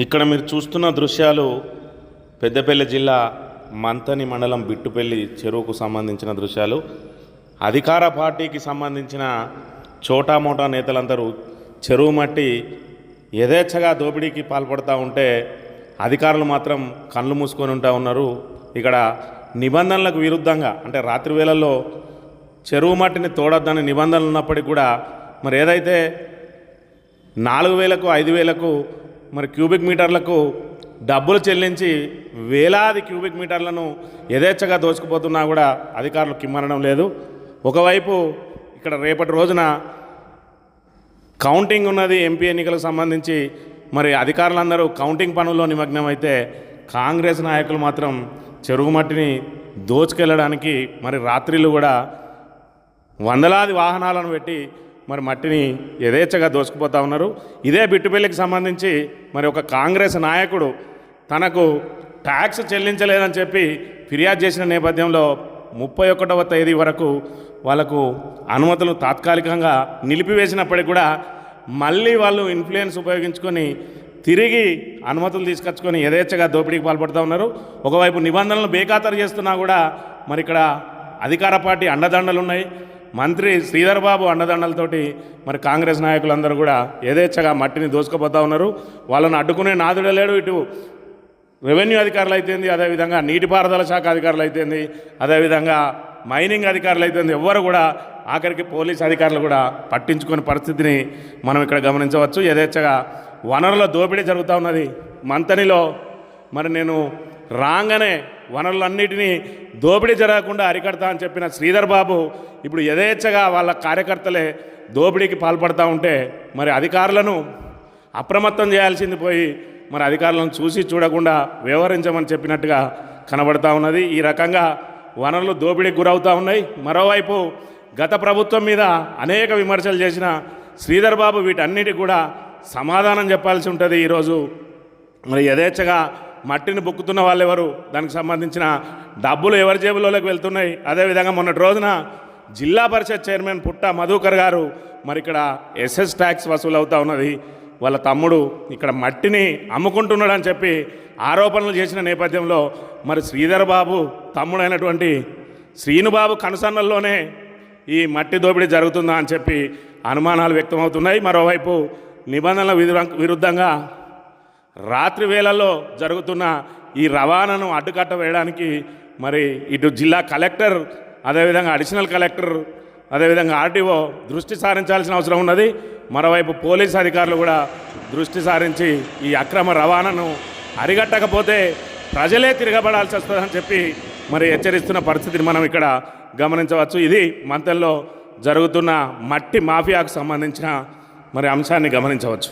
ఇక్కడ మీరు చూస్తున్న దృశ్యాలు పెద్దపల్లి జిల్లా మంతని మండలం బిట్టుపల్లి చెరువుకు సంబంధించిన దృశ్యాలు. అధికార పార్టీకి సంబంధించిన చోటామోటా నేతలందరూ చెరువు మట్టి యథేచ్ఛగా దోపిడీకి పాల్పడుతూ ఉంటే అధికారులు మాత్రం కళ్ళు మూసుకొని ఉంటా ఉన్నారు. ఇక్కడ నిబంధనలకు విరుద్ధంగా అంటే రాత్రి వేళల్లో చెరువు మట్టిని తోడొద్దని నిబంధనలు ఉన్నప్పటికీ కూడా మరి ఏదైతే 4,000కు 5,000కు మరి క్యూబిక్ మీటర్లకు డబ్బులు చెల్లించి వేలాది క్యూబిక్ మీటర్లను యథేచ్ఛగా దోచుకుపోతున్నా కూడా అధికారులు కిమ్మనడం లేదు. ఒకవైపు ఇక్కడ రేపటి రోజున కౌంటింగ్ ఉన్నది, ఎంపీ ఎన్నికలకు సంబంధించి మరి అధికారులందరూ కౌంటింగ్ పనుల్లో నిమగ్నం అయితే కాంగ్రెస్ నాయకులు మాత్రం చెరువు మట్టిని దోచుకెళ్ళడానికి మరి రాత్రిళ్ళు కూడా వందలాది వాహనాలను పెట్టి మరి మట్టిని యథేచ్ఛగా దోచుకుపోతూ ఉన్నారు. ఇదే బిట్టుపల్లికి సంబంధించి మరి ఒక కాంగ్రెస్ నాయకుడు తనకు ట్యాక్స్ చెల్లించలేదని చెప్పి ఫిర్యాదు చేసిన నేపథ్యంలో 31వ తేదీ వరకు వాళ్ళకు అనుమతులు తాత్కాలికంగా నిలిపివేసినప్పటికీ కూడా మళ్ళీ వాళ్ళు ఇన్ఫ్లుయెన్స్ ఉపయోగించుకొని తిరిగి అనుమతులు తీసుకొచ్చుకొని యథేచ్ఛగా దోపిడీకి పాల్పడుతూ ఉన్నారు. ఒకవైపు నిబంధనలను బేఖాతరు చేస్తున్నా కూడా మరి ఇక్కడ అధికార పార్టీ అండదండలు ఉన్నాయి. మంత్రి శ్రీధర్ బాబు అండదండలతోటి మరి కాంగ్రెస్ నాయకులందరూ కూడా యథేచ్ఛగా మట్టిని దోసుకుపోతూ ఉన్నారు. వాళ్ళను అడ్డుకునే నాదుడే లేడు. ఇటు రెవెన్యూ అధికారులు అయితేంది, అదేవిధంగా నీటిపారుదల శాఖ అధికారులు అయితేంది, అదేవిధంగా మైనింగ్ అధికారులు అయితేంది, ఎవ్వరు కూడా ఆఖరికి పోలీస్ అధికారులు కూడా పట్టించుకునే పరిస్థితిని మనం ఇక్కడ గమనించవచ్చు. యథేచ్ఛగా వనరుల దోపిడీ జరుగుతూ ఉన్నది మంతనిలో. మరి నేను రాగానే వనరులన్నిటినీ దోపిడీ జరగకుండా అరికడతా అని చెప్పిన శ్రీధర్ బాబు ఇప్పుడు యథేచ్ఛగా వాళ్ళ కార్యకర్తలే దోపిడీకి పాల్పడుతూ ఉంటే మరి అధికారులను అప్రమత్తం చేయాల్సింది పోయి మరి అధికారులను చూసి చూడకుండా వ్యవహరించమని చెప్పినట్టుగా కనబడుతూ ఉన్నది. ఈ రకంగా వనరులు దోపిడీకి గురవుతూ ఉన్నాయి. మరోవైపు గత ప్రభుత్వం మీద అనేక విమర్శలు చేసిన శ్రీధర్ బాబు వీటన్నిటికి కూడా సమాధానం చెప్పాల్సి ఉంటుంది. ఈరోజు మరి యథేచ్ఛగా మట్టిని బుక్కుతున్న వాళ్ళు ఎవరు, దానికి సంబంధించిన డబ్బులు ఎవరి జేబులోకి వెళ్తున్నాయి. అదేవిధంగా మొన్నటి రోజున జిల్లా పరిషత్ చైర్మన్ పుట్ట మధుకర్ గారు మరి ఇక్కడ ఎస్ఎస్ ట్యాక్స్ వసూలు అవుతూ ఉన్నది. వాళ్ళ తమ్ముడు ఇక్కడ మట్టిని అమ్ముకుంటున్నాడని చెప్పి ఆరోపణలు చేసిన నేపథ్యంలో మరి శ్రీధర్ బాబు తమ్ముడైనటువంటి శ్రీనుబాబు కనుసన్నల్లోనే ఈ మట్టి దోపిడీ జరుగుతుందా అని చెప్పి అనుమానాలు వ్యక్తమవుతున్నాయి. మరోవైపు నిబంధనల విరుద్ధంగా రాత్రి వేళల్లో జరుగుతున్న ఈ రవాణాను అడ్డుకట్ట వేయడానికి మరి ఇటు జిల్లా కలెక్టర్, అదేవిధంగా అడిషనల్ కలెక్టర్, అదేవిధంగా ఆర్టీఓ దృష్టి సారించాల్సిన అవసరం ఉన్నది. మరోవైపు పోలీస్ అధికారులు కూడా దృష్టి సారించి ఈ అక్రమ రవాణాను అరిగట్టకపోతే ప్రజలే తిరగబడాల్సి వస్తుందని చెప్పి మరి హెచ్చరిస్తున్న పరిస్థితిని మనం ఇక్కడ గమనించవచ్చు. ఇది మంతల్లో జరుగుతున్న మట్టి మాఫియాకు సంబంధించిన మరి అంశాన్ని గమనించవచ్చు.